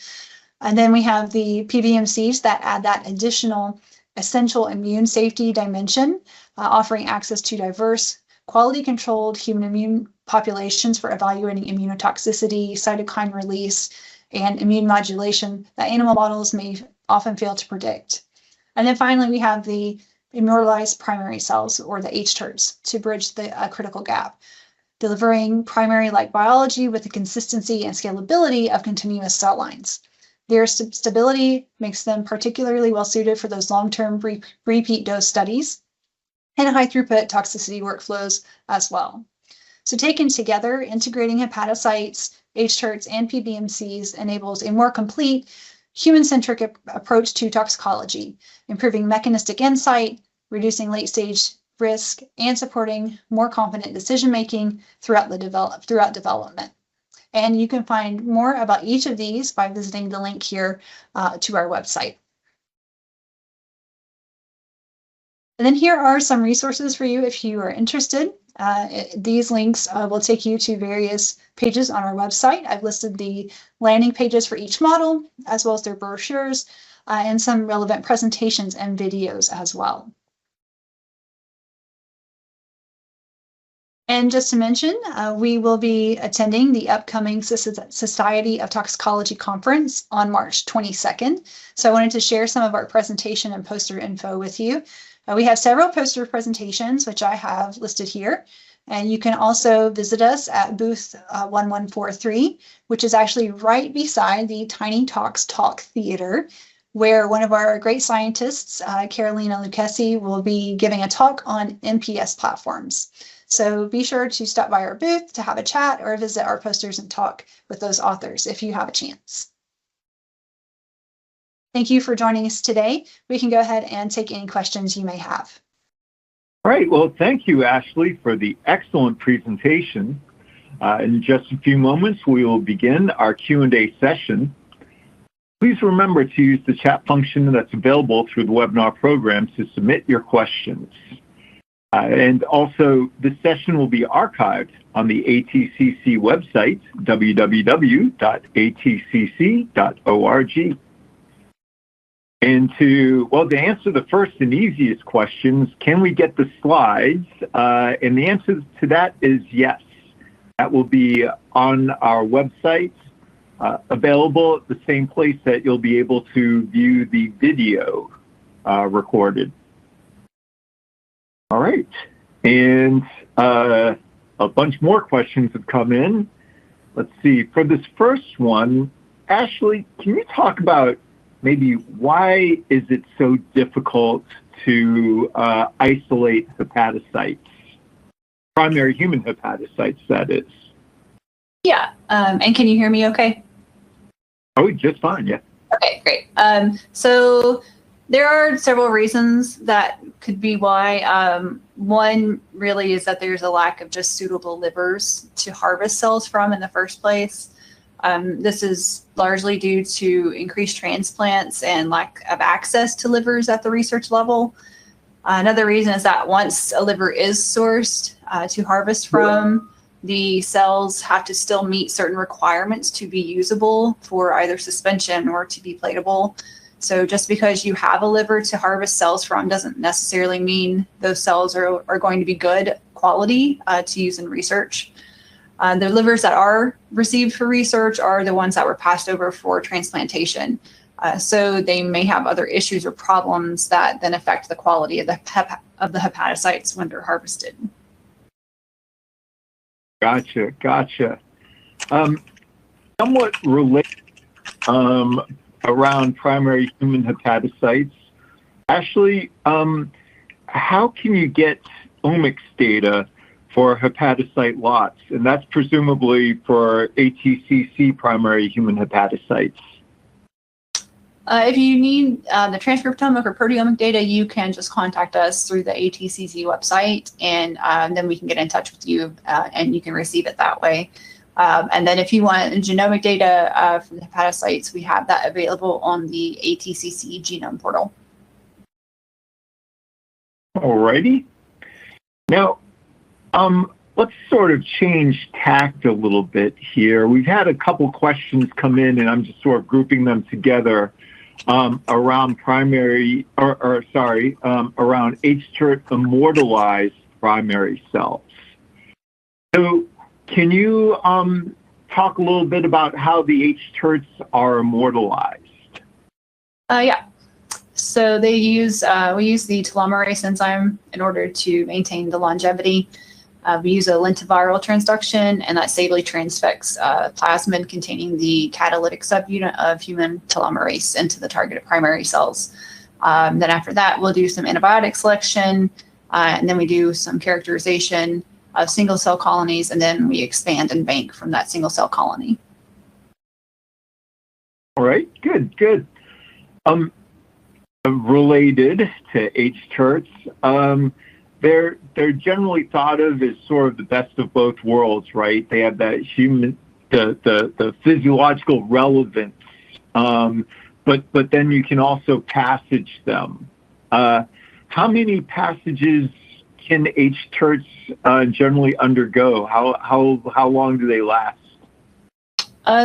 And then we have the PBMCs that add that additional essential immune safety dimension, offering access to diverse, quality-controlled human immune populations for evaluating immunotoxicity, cytokine release, and immune modulation that animal models may often fail to predict. And then finally, we have the immortalized primary cells, or the hTERTs, to bridge the critical gap, delivering primary-like biology with the consistency and scalability of continuous cell lines. Their stability makes them particularly well-suited for those long-term repeat dose studies and high-throughput toxicity workflows as well. So taken together, integrating hepatocytes, hTERTs, and PBMCs enables a more complete human-centric approach to toxicology, improving mechanistic insight, reducing late-stage risk, and supporting more confident decision-making throughout development. And you can find more about each of these by visiting the link here to our website. And then here are some resources for you if you are interested. These links will take you to various pages on our website. I've listed the landing pages for each model, as well as their brochures, and some relevant presentations and videos as well. And just to mention, we will be attending the upcoming Society of Toxicology conference on March 22nd. So I wanted to share some of our presentation and poster info with you. We have several poster presentations, which I have listed here. And you can also visit us at booth 1143, which is actually right beside the Tiny Talks Talk Theater, where one of our great scientists, Carolina Lucchesi, will be giving a talk on MPS platforms. So be sure to stop by our booth to have a chat or visit our posters and talk with those authors if you have a chance. Thank you for joining us today. We can go ahead and take any questions you may have. All right. Well, thank you, Ashley, for the excellent presentation. In just a few moments, we will begin our Q&A session. Please remember to use the chat function that's available through the webinar program to submit your questions. And also, this session will be archived on the ATCC website, www.atcc.org. And to answer the first and easiest questions, can we get the slides? And the answer to that is yes. That will be on our website, available at the same place that you'll be able to view the video recorded. All right. And a bunch more questions have come in. Let's see. For this first one, Ashley, can you talk about maybe why is it so difficult to isolate hepatocytes, primary human hepatocytes, that is? Yeah, and can you hear me okay? Oh, just fine, yeah. Okay, great. So there are several reasons that could be why. One really is that there's a lack of just suitable livers to harvest cells from in the first place. This is largely due to increased transplants and lack of access to livers at the research level. Another reason is that once a liver is sourced to harvest from, the cells have to still meet certain requirements to be usable for either suspension or to be platable. So just because you have a liver to harvest cells from doesn't necessarily mean those cells are going to be good quality to use in research. The livers that are received for research are the ones that were passed over for transplantation. So they may have other issues or problems that then affect the quality of the hepatocytes when they're harvested. Gotcha. Somewhat related around primary human hepatocytes. Ashley, how can you get omics data for hepatocyte lots? And that's presumably for ATCC primary human hepatocytes. If you need the transcriptomic or proteomic data, you can just contact us through the ATCC website, and then we can get in touch with you and you can receive it that way. And then if you want genomic data from the hepatocytes, we have that available on the ATCC genome portal. Alrighty. Now, let's sort of change tact a little bit here. We've had a couple questions come in, and I'm just sort of grouping them together around primary, around hTERT-immortalized primary cells. So can you talk a little bit about how the hTERTs are immortalized? Yeah. So they use we use the telomerase enzyme in order to maintain the longevity. We use a lentiviral transduction, and that safely transfects plasmid containing the catalytic subunit of human telomerase into the targeted primary cells. Then after that, we'll do some antibiotic selection, and then we do some characterization of single cell colonies, and then we expand and bank from that single cell colony. All right, good, good. Related to hTERTs, they're generally thought of as sort of the best of both worlds, right? They have that the physiological relevance, but then you can also passage them. How many passages can hTERTs generally undergo? How long do they last?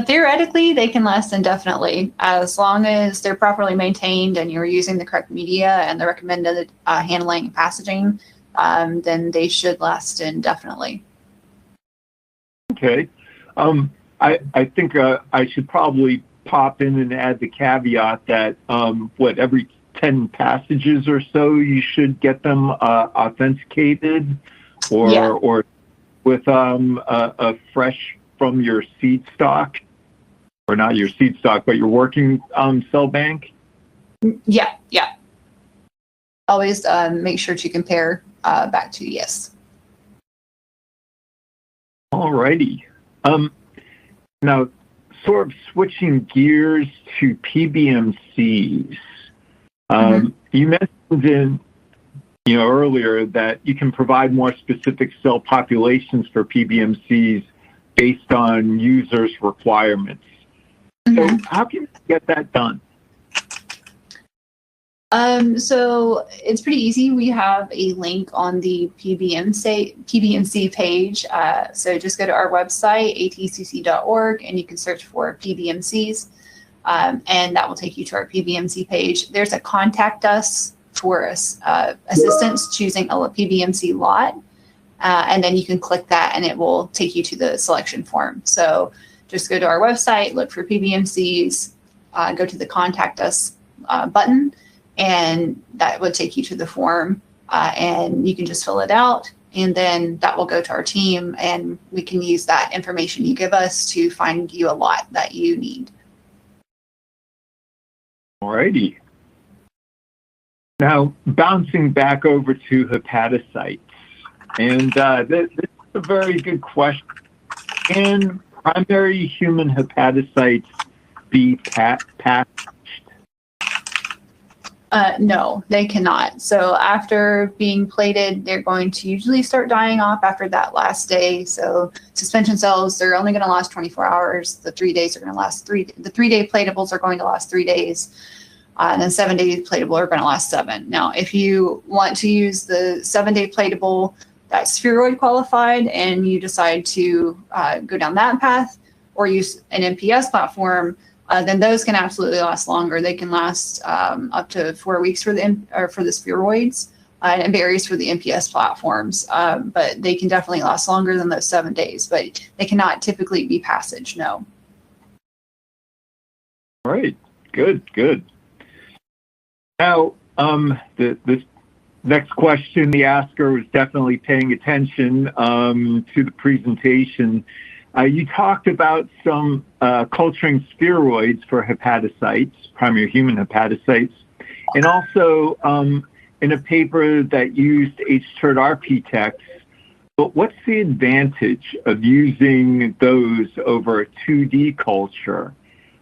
Theoretically, they can last indefinitely as long as they're properly maintained and you're using the correct media and the recommended handling and passaging. Then they should last indefinitely. Okay. I think I should probably pop in and add the caveat that every 10 passages or so you should get them authenticated or with a fresh from your seed stock, or not your seed stock, but your working cell bank? Yeah. Always make sure to compare back to yes. All righty. Now, sort of switching gears to PBMCs. You mentioned earlier that you can provide more specific cell populations for PBMCs based on users' requirements. So how can you get that done? So it's pretty easy. We have a link on the PBMC page. So just go to our website, atcc.org, and you can search for PBMCs, and that will take you to our PBMC page. There's a contact us for assistance choosing a PBMC lot. And then you can click that and it will take you to the selection form. So just go to our website, look for PBMCs, go to the contact us button, and that would take you to the form, and you can just fill it out, and then that will go to our team, and we can use that information you give us to find you a lot that you need. All righty. Now, bouncing back over to hepatocytes. And this is a very good question. Can primary human hepatocytes be packaged? No, they cannot. So after being plated, they're going to usually start dying off after that last day. So suspension cells, they're only going to last 24 hours. The 3 days are going to last the 3-day platables are going to last 3 days. And then 7-day platable are going to last 7. Now, if you want to use the 7-day platable that's spheroid qualified and you decide to go down that path or use an MPS platform, then those can absolutely last longer. They can last up to 4 weeks for the spheroids, and it varies for the MPS platforms. But they can definitely last longer than those 7 days. But they cannot typically be passage. No. All right. Good. Now, this next question, the asker was definitely paying attention to the presentation. You talked about some culturing spheroids for hepatocytes, primary human hepatocytes, and also in a paper that used hTERT RPTEC. But what's the advantage of using those over a 2D culture?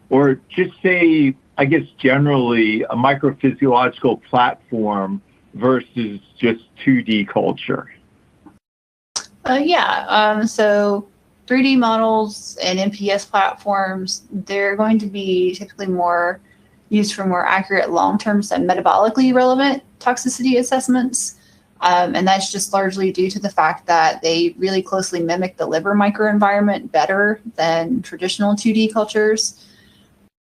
Or just say, I guess generally, a microphysiological platform versus just 2D culture? So 3D models and MPS platforms, they're going to be typically more used for more accurate long-term and metabolically relevant toxicity assessments. And that's just largely due to the fact that they really closely mimic the liver microenvironment better than traditional 2D cultures.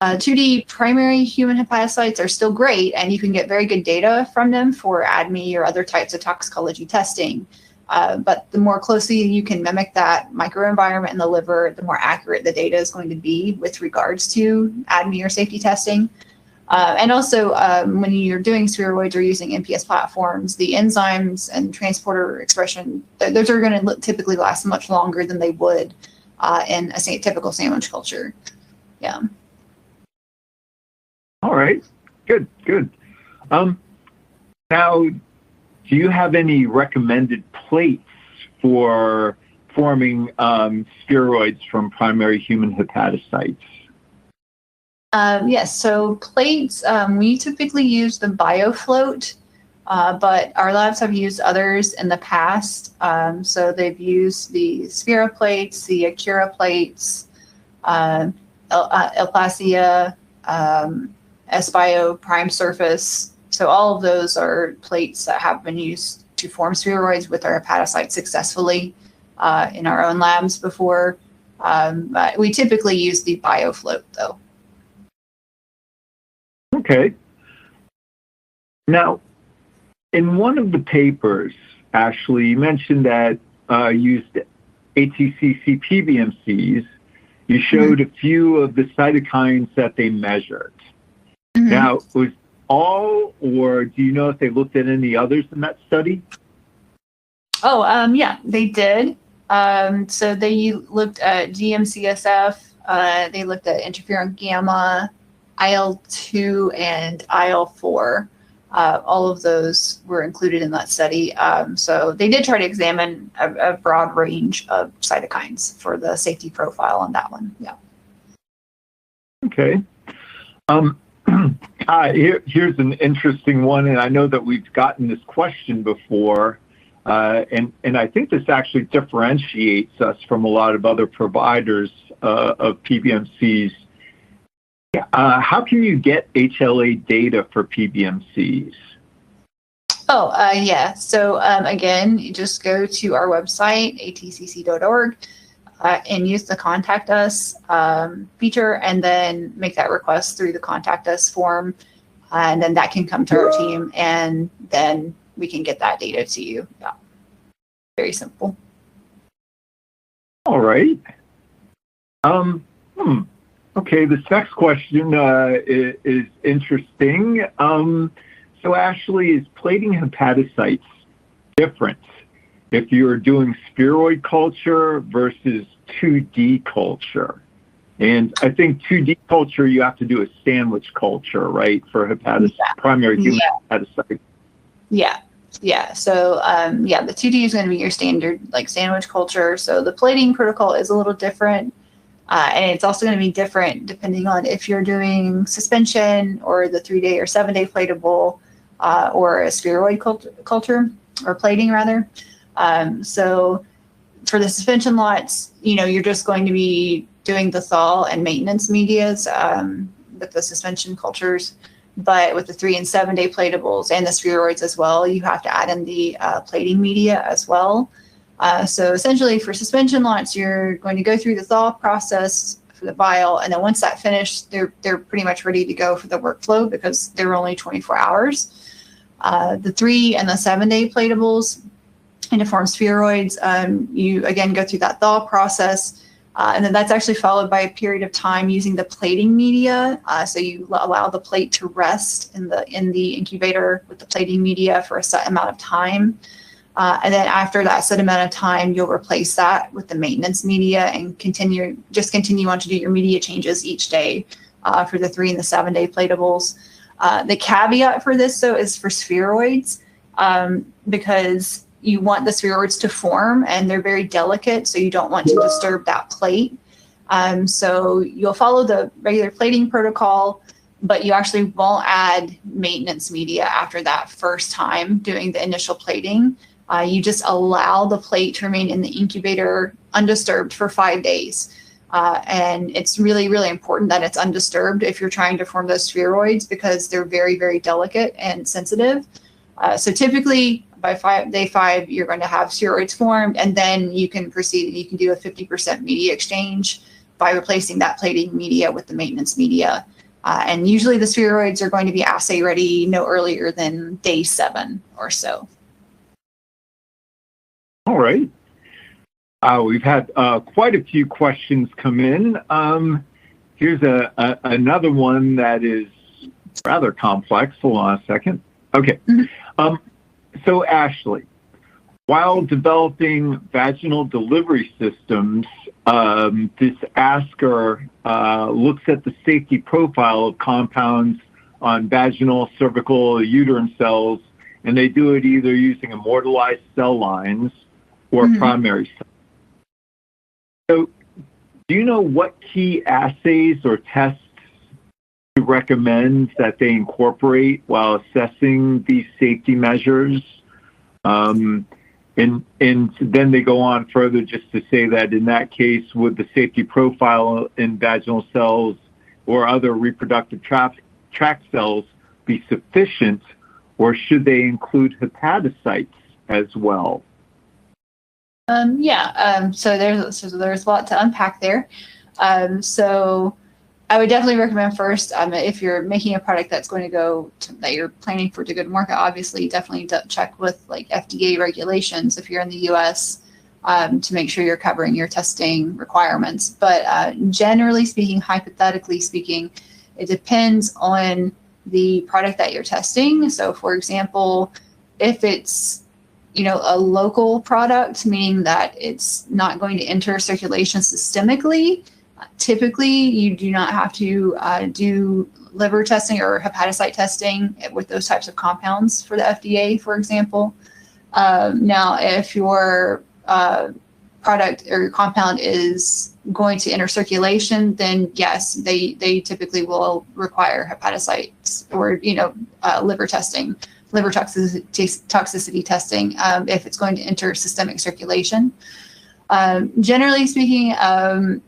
2D primary human hepatocytes are still great, and you can get very good data from them for ADME or other types of toxicology testing. But the more closely you can mimic that microenvironment in the liver, the more accurate the data is going to be with regards to ADME or safety testing. And also, when you're doing spheroids or using MPS platforms, the enzymes and transporter expression, those are going to typically last much longer than they would in a typical sandwich culture. Yeah. All right. Good, good. Now, do you have any recommended plates for forming spheroids from primary human hepatocytes? Yes, so plates, we typically use the BioFloat, but our labs have used others in the past. So they've used the Sphera plates, the Acura plates, Elplasia, S-Bio Prime Surface. So all of those are plates that have been used to form spheroids with our hepatocytes successfully in our own labs before. But we typically use the BioFloat, though. Okay. Now, in one of the papers, actually, you mentioned that used ATCC PBMCs. You showed a few of the cytokines that they measured. Now, was all, or do you know if they looked at any others in that study? Oh, yeah, they did. So they looked at GM-CSF, they looked at interferon gamma, IL-2, and IL-4. All of those were included in that study. So they did try to examine a broad range of cytokines for the safety profile on that one. Yeah. Okay. Here's an interesting one, and I know that we've gotten this question before, and I think this actually differentiates us from a lot of other providers of PBMCs. How can you get HLA data for PBMCs? Oh, yeah. So again, you just go to our website, atcc.org, and use the Contact Us feature, and then make that request through the Contact Us form. And then that can come to our team, and then we can get that data to you. Yeah. Very simple. All right. Okay, this next question is interesting. So Ashley, is plating hepatocytes different if you're doing spheroid culture versus 2D culture? And I think 2D culture, you have to do a sandwich culture, right, for primary human hepatocytes. Yeah. Yeah. So, yeah, the 2D is going to be your standard, like, sandwich culture. So the plating protocol is a little different. And it's also going to be different depending on if you're doing suspension or the 3-day or 7-day platable or a spheroid culture or plating rather. So for the suspension lots, you're just going to be doing the thaw and maintenance medias with the suspension cultures. But with the 3- and 7-day platables and the spheroids as well, you have to add in the plating media as well. So essentially for suspension lots, you're going to go through the thaw process for the vial. And then once that's finished, they're pretty much ready to go for the workflow because they're only 24 hours. The 3- and the 7-day platables and to form spheroids, you again go through that thaw process. And then that's actually followed by a period of time using the plating media. So you allow the plate to rest in the incubator with the plating media for a set amount of time. And then after that set amount of time, you'll replace that with the maintenance media and continue on to do your media changes each day for the 3- and the 7-day platables. The caveat for this, though, is for spheroids because you want the spheroids to form and they're very delicate, so you don't want to disturb that plate. So you'll follow the regular plating protocol, but you actually won't add maintenance media after that first time doing the initial plating. You just allow the plate to remain in the incubator undisturbed for 5 days. And it's really, really important that it's undisturbed if you're trying to form those spheroids, because they're very, very delicate and sensitive. So typically by day 5, you're going to have spheroids formed, and then you can proceed. You can do a 50% media exchange by replacing that plating media with the maintenance media. And usually the spheroids are going to be assay ready no earlier than day 7 or so. All right. We've had quite a few questions come in. Here's another one that is rather complex. Hold on a second. Okay. So Ashley, while developing vaginal delivery systems, this asker looks at the safety profile of compounds on vaginal, cervical, uterine cells, and they do it either using immortalized cell lines or primary cells. So do you know what key assays or tests you recommend that they incorporate while assessing these safety measures? And then they go on further just to say that in that case, would the safety profile in vaginal cells or other reproductive tract cells be sufficient, or should they include hepatocytes as well? So there's a lot to unpack there. So I would definitely recommend first, if you're making a product that's going to go that you're planning for to go to market, obviously definitely check with like FDA regulations if you're in the US, to make sure you're covering your testing requirements. But generally speaking, hypothetically speaking, it depends on the product that you're testing. So for example, if it's a local product, meaning that it's not going to enter circulation systemically, typically you do not have to do liver testing or hepatocyte testing with those types of compounds for the FDA, for example. Now, if your product or your compound is going to enter circulation, then yes, they typically will require hepatocytes or liver testing. Liver toxicity testing if it's going to enter systemic circulation. Generally speaking,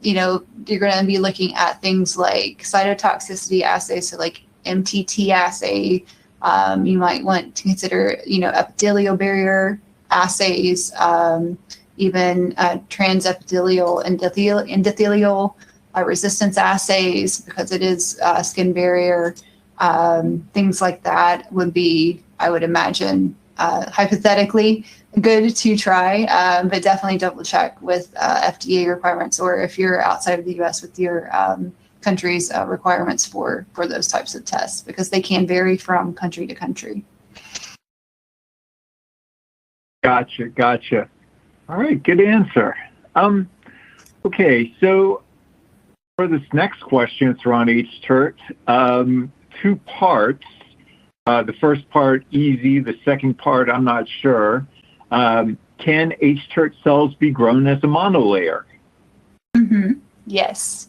you're going to be looking at things like cytotoxicity assays, so like MTT assay. You might want to consider, epithelial barrier assays, even transepithelial endothelial resistance assays, because it is skin barrier. Things like that would be, I would imagine, hypothetically good to try, but definitely double check with FDA requirements, or if you're outside of the US, with your country's requirements for those types of tests, because they can vary from country to country. Gotcha. All right, good answer. Okay, so for this next question, it's around hTERT. 2 parts. The first part, easy. The second part, I'm not sure. Can hTERT cells be grown as a monolayer? Yes.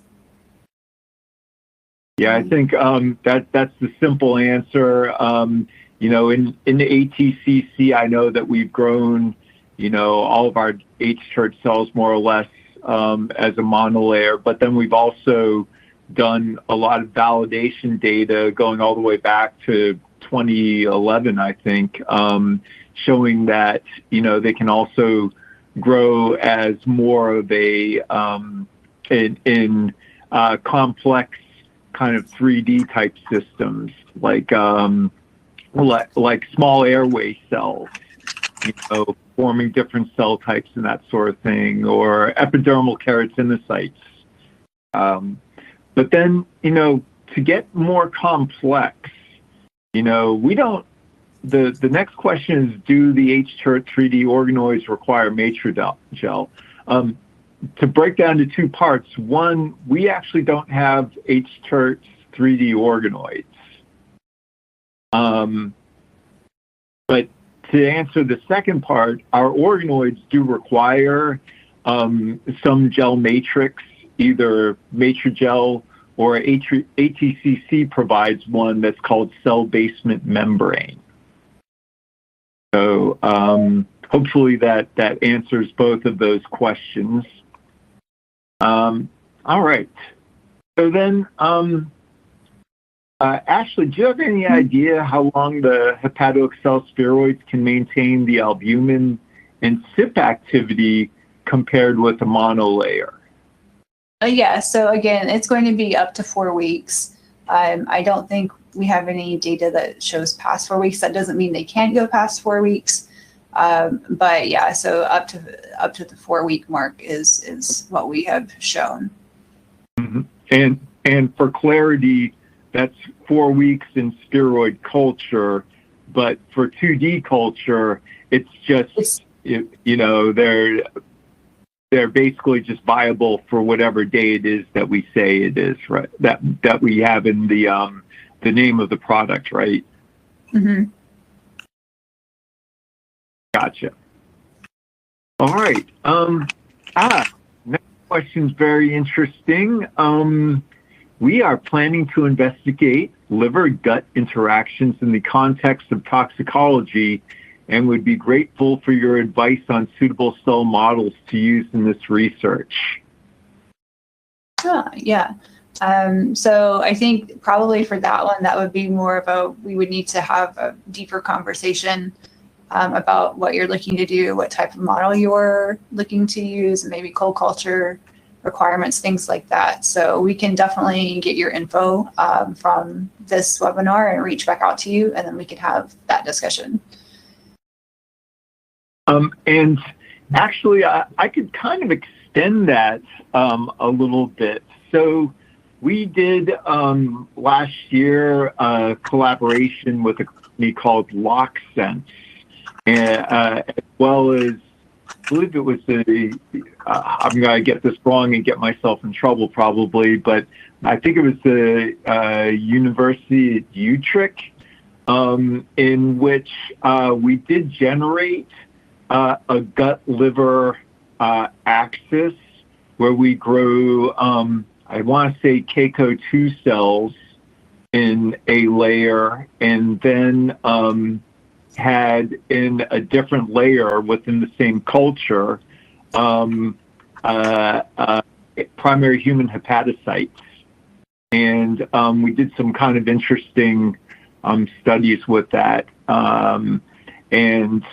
Yeah, I think that's the simple answer. In the ATCC, I know that we've grown, all of our hTERT cells more or less as a monolayer, but then we've also done a lot of validation data going all the way back to 2011, I think, showing that, they can also grow as more of a in complex kind of 3D type systems, like small airway cells, forming different cell types and that sort of thing, or epidermal keratinocytes. But then, to get more complex, we don't, the next question is, do the hTERT 3D organoids require matrigel? To break down to 2 parts, one, we actually don't have hTERT 3D organoids. But to answer the second part, our organoids do require some gel matrix, either matrigel or ATCC provides one that's called cell basement membrane. So hopefully that answers both of those questions. All right. So then, Ashley, do you have any idea how long the hepatocyte spheroids can maintain the albumin and CYP activity compared with the monolayer? Yeah, so again, it's going to be up to 4 weeks. I don't think we have any data that shows past 4 weeks. That doesn't mean they can't go past 4 weeks. But yeah, so up to the 4-week mark is what we have shown. Mm-hmm. And for clarity, that's 4 weeks in spheroid culture, but for 2D culture, it's just they're basically just viable for whatever day it is that we say it is, right? That we have in the name of the product, right? Mm-hmm. Gotcha. All right. Next question's very interesting. We are planning to investigate liver-gut interactions in the context of toxicology and would be grateful for your advice on suitable cell models to use in this research. Yeah. So I think probably for that one, that would be more of we would need to have a deeper conversation about what you're looking to do, what type of model you're looking to use, and maybe cold culture requirements, things like that. So we can definitely get your info from this webinar and reach back out to you, and then we can have that discussion. And actually, I could kind of extend that a little bit. So we did last year a collaboration with a company called LockSense, as well as, I believe it was I'm going to get this wrong and get myself in trouble probably, but I think it was the University at Utrecht, in which we did generate a gut-liver axis where we grow, I want to say KCO2 cells in a layer, and then had in a different layer within the same culture primary human hepatocytes. And we did some kind of interesting studies with that. And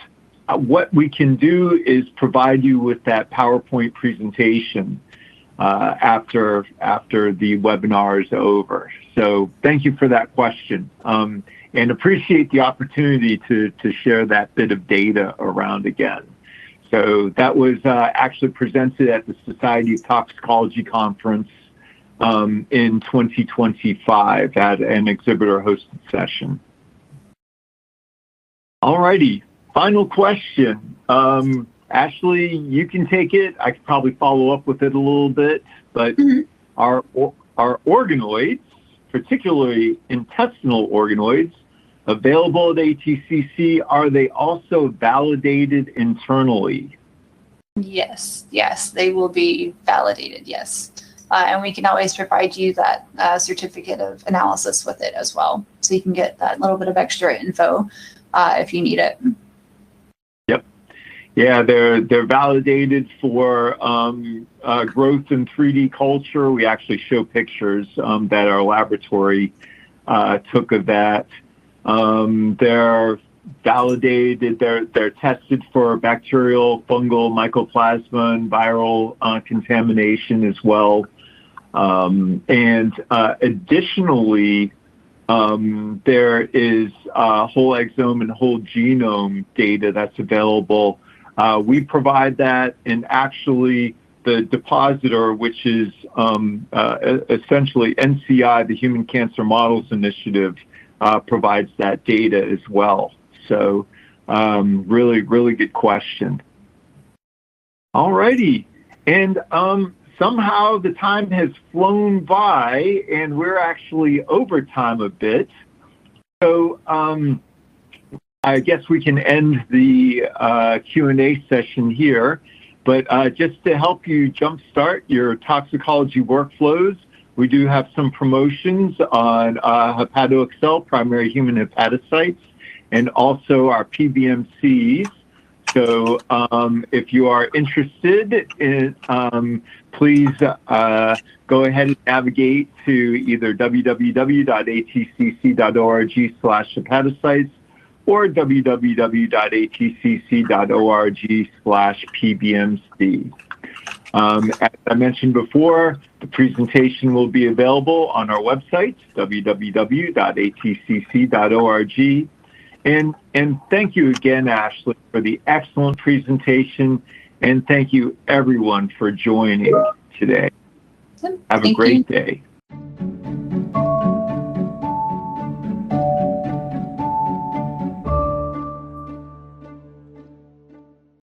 what we can do is provide you with that PowerPoint presentation after the webinar is over. So thank you for that question, and appreciate the opportunity to share that bit of data around again. So that was actually presented at the Society of Toxicology conference in 2025 at an exhibitor-hosted session. All righty, final question. Ashley, you can take it. I could probably follow up with it a little bit, but our organoids, particularly intestinal organoids, available at ATCC, are they also validated internally? Yes, they will be validated, yes. And we can always provide you that certificate of analysis with it as well. So you can get that little bit of extra info if you need it. Yep. Yeah, they're validated for growth in 3D culture. We actually show pictures that our laboratory took of that. They're validated, they're tested for bacterial, fungal, mycoplasma, and viral contamination as well. And additionally, there is whole exome and whole genome data that's available. We provide that, and actually the depositor, which is essentially NCI, the Human Cancer Models Initiative, provides that data as well. So really, really good question. All righty. And somehow the time has flown by, and we're actually over time a bit. So I guess we can end the Q&A session here. But just to help you jumpstart your toxicology workflows, we do have some promotions on hepatocyte, primary human hepatocytes, and also our PBMCs. So if you are interested, please go ahead and navigate to either www.atcc.org/hepatocytes or www.atcc.org/PBMC. As I mentioned before, the presentation will be available on our website, www.atcc.org. And thank you again, Ashley, for the excellent presentation. And thank you, everyone, for joining today. Have a great day.